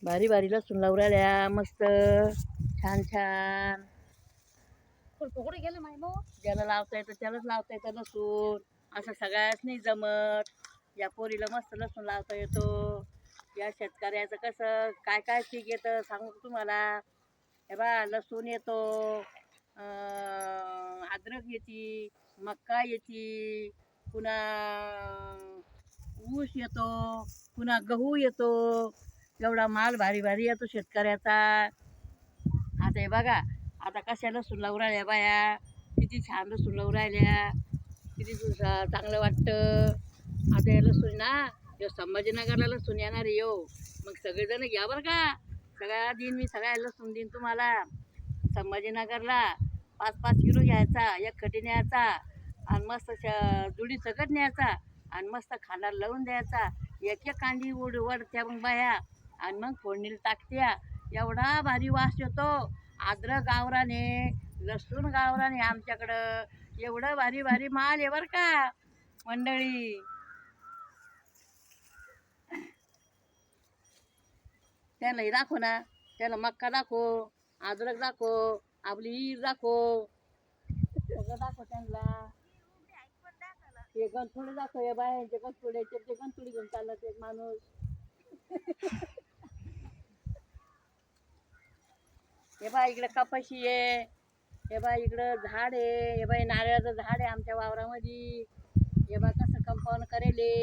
भारी भारी लसूण लावून राहिल्या मस्त छान छान. कुठे गेलं माय मग? ज्याला लावता येतं त्यालाच लावता येतं लसूण, असं सगळ्याच नाही जमत. या पोरीला मस्त लसूण लावता येतो. या शेतकऱ्याचं कसं काय काय पीक येतं सांगू का तुम्हाला. हे बा लसूण येतो, अद्रक येते, मक्का येते, पुन्हा ऊस येतो, पुन्हा गहू येतो. एवढा माल भारी भारी येतो शेतकऱ्याचा. आता हे बघा, आता कशा लसूण लावून राहिल्या बाया, किती छान लसूण लावून राहिल्या, किती चांगलं वाटतं. आता हे लसूण ना, हे संभाजीनगरला लसूण येणार आहे यो. मग सगळेजण घ्या बरं का. सगळ्या दिन मी सगळ्या लसूण देईन तुम्हाला. संभाजीनगरला 5-5 किलो घ्यायचा, एक खटी न्यायचा आणि मस्त जुडी सकट न्यायचा आणि मस्त खांद्याला लावून द्यायचा. एक एक कांदी वडत्या मग बाया आणि मग फोडणीला टाकत्या. एवढा भारी वास येतो. अद्रक गावराने, लसूण गावराने आमच्याकडं. एवढं भारी भारी माल आहे बरं का मंडळी. त्याला दाखव ना, त्याला मक्का दाखव, अद्रक दाखव, आपली ईर दाखव, सगळं दाखव त्यांना. हे गणथोडे दाखव, या बायांचे गणथोड्याचे ते गणथोडी घेऊन चालला एक माणूस. हे बा इकडे कपाशी आहे, हे बा इकडं झाड आहे, हे बा नारळाचं झाड आहे आमच्या वावरामध्ये. हे बा कसं कंपाऊंड करेले.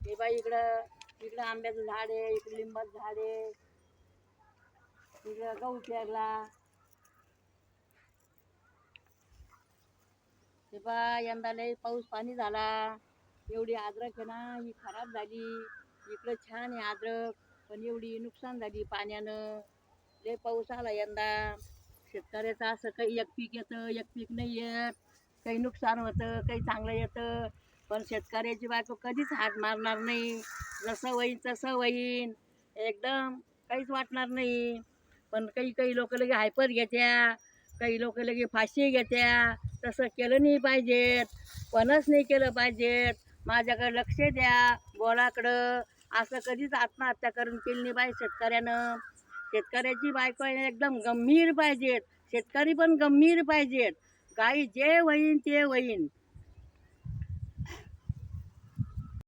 हे बा इकडं इकडं आंब्याचं झाड आहे, इकडं लिंबाचं झाड आहे, इकडं गहू पेरला. हे बा यंदा लय पाऊस पाणी झाला. एवढी अद्रक आहे ना ही खराब झाली. इकडं छान आहे अद्रक, पण एवढी नुकसान झाली पाण्यानं. लय पाऊस आला यंदा. शेतकऱ्याचं असं काही एक पीक येतं, एक पीक नाही येत. काही नुकसान होतं, काही चांगलं येतं. पण शेतकऱ्याची बायको कधीच हात मारणार नाही. जसं होईन तसं होईन, एकदम काहीच वाटणार नाही. पण काही काही लोक लगे हायपर घेत्या, काही लोक लगे फाशी घेत्या. तसं केलं नाही पाहिजेत, पणच नाही केलं पाहिजेत. माझ्याकडे लक्ष द्या बोलाकडं. असं कधीच आत्महत्या करून केली नाही पाहिजे शेतकऱ्यानं. शेतकऱ्याची बायको एकदम गंभीर पाहिजेत, शेतकरी पण गंभीर पाहिजेत. काही जे होईन ते होईन,